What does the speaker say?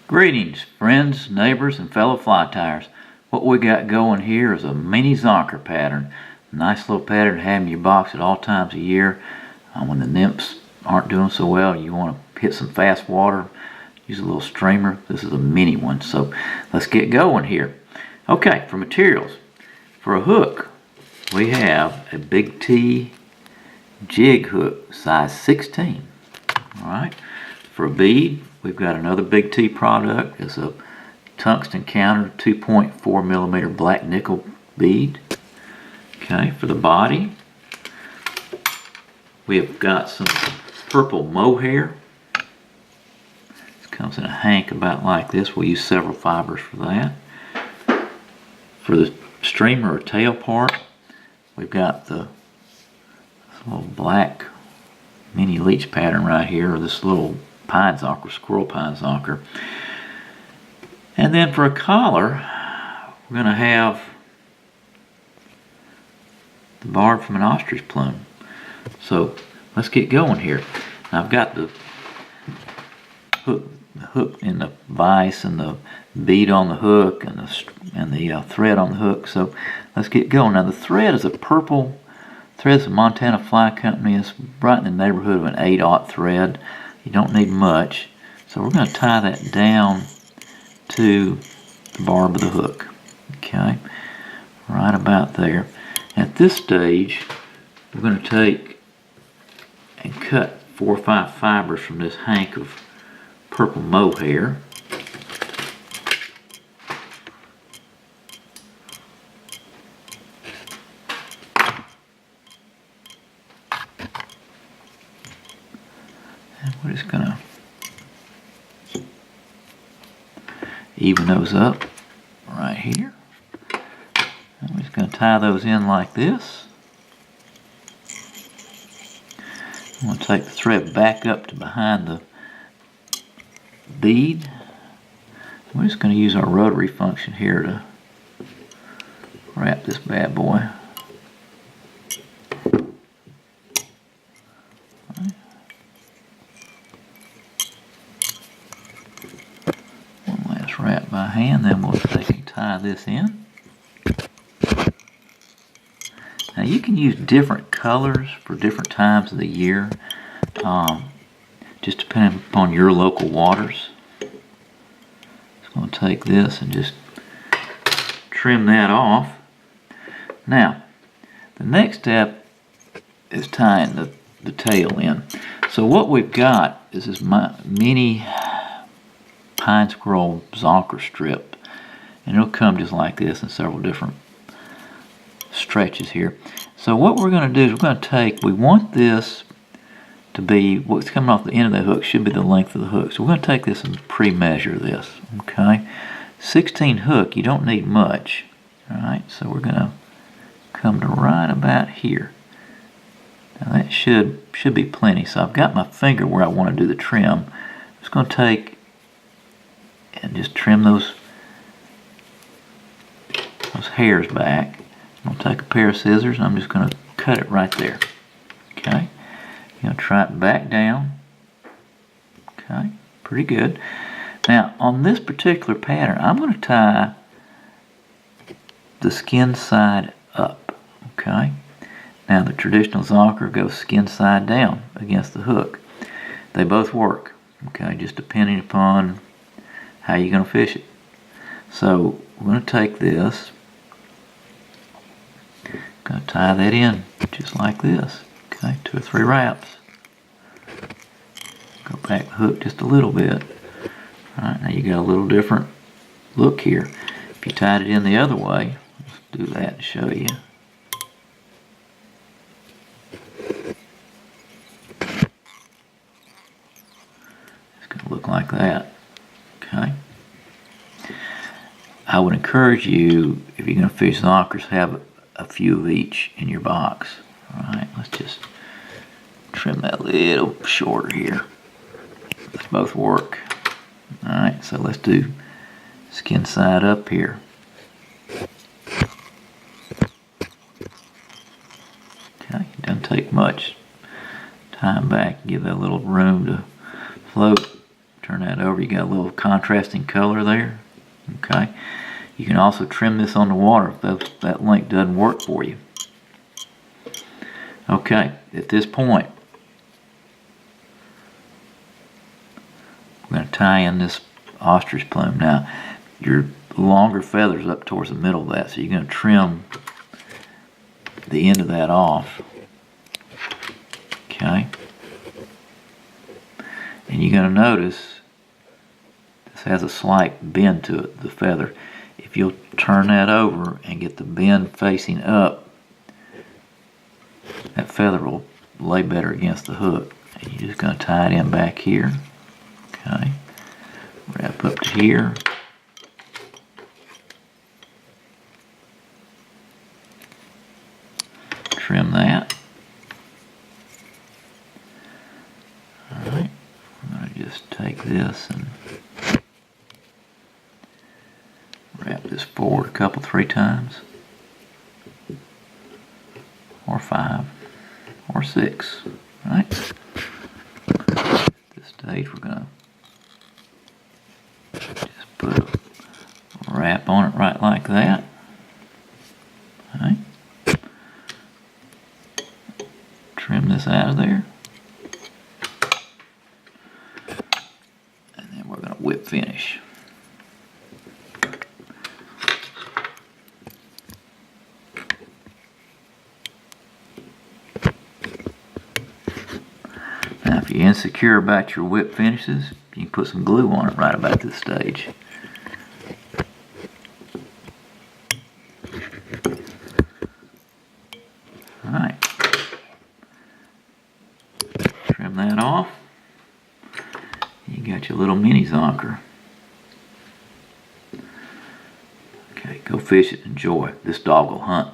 Greetings, friends, neighbors, and fellow fly tyers. What we got going here is a mini Zonker pattern. Nice little pattern to have in your box at all times of year. When the nymphs aren't doing so well, you want to hit some fast water, use a little streamer. This is a mini one, so let's get going here. Okay, for materials. For a hook, we have a Big T jig hook, size 16. Alright, for a bead, we've got another Big T product. It's a tungsten counter 2.4 millimeter black nickel bead. Okay, for the body, we have got some purple mohair. This comes in a hank about like this. We'll use several fibers for that. For the streamer or tail part, we've got the little black mini leech pattern right here, or this little pine zonker, squirrel pine zonker. And then for a collar, we're going to have the barb from an ostrich plume. So let's get going here. Now I've got the hook in the vise and the bead on the hook and the thread on the hook. So let's get going. Now the thread is a purple thread. It's a Montana Fly Company. It's right in the neighborhood of an 8/0 thread. You don't need much. So we're going to tie that down to the barb of the hook. Okay, right about there. At this stage, we're going to take and cut 4 or 5 fibers from this hank of purple mohair. And we're just going to even those up right here. And we're just going to tie those in like this. I'm going to take the thread back up to behind the bead. We're just going to use our rotary function here to wrap this bad boy. One last wrap by hand, then we'll take and tie this in. Now you can use different colors for different times of the year, just depending upon your local waters. Just going to take this and just trim that off. Now, the next step is tying the tail in. So what we've got is this mini pine squirrel zonker strip, and it'll come just like this in several different stretches here. So what we're going to do is we're going to take, we want this to be, what's coming off the end of the hook should be the length of the hook. So we're going to take this and pre-measure this. Okay, 16 hook, you don't need much. Alright, so we're going to come to right about here. Now that should be plenty. So I've got my finger where I want to do the trim. I'm just going to take and just trim those hairs back. I'm going to take a pair of scissors and I'm just going to cut it right there. Okay, you're going to try it back down. Okay, pretty good. Now on this particular pattern, I'm going to tie the skin side up. Okay, now the traditional zonker goes skin side down against the hook. They both work. Okay, just depending upon how you're going to fish it. So we're going to take this, going to tie that in just like this. Okay, 2 or 3 wraps. Go back the hook just a little bit. Alright, now you got a little different look here. If you tied it in the other way, let's do that to show you. It's going to look like that. Okay. I would encourage you, if you're going to fish zonkers, have a few of each in your box. Alright, let's just trim that a little shorter here. Let's both work. Alright, so let's do skin side up here. Okay, it doesn't take much. Tie them back, give that a little room to float. Turn that over. You got a little contrasting color there. Okay. You can also trim this on the water if that length doesn't work for you. Okay, at this point, we're going to tie in this ostrich plume. Now, your longer feathers up towards the middle of that, so you're going to trim the end of that off. Okay. And you're going to notice this has a slight bend to it, the feather. If you'll turn that over and get the bend facing up, that feather will lay better against the hook. And you're just going to tie it in back here. Okay. Wrap up to here. Trim that. Alright. I'm going to just take this and wrap this forward a couple, 3 times. Or 5. Or 6. Right? At this stage we're going to just put a wrap on it right like that. Alright. Trim this out of there. And then we're going to whip finish. Now if you're insecure about your whip finishes, you can put some glue on it right about this stage. Alright. Trim that off. You got your little mini zonker. Okay, go fish it, enjoy. This dog will hunt.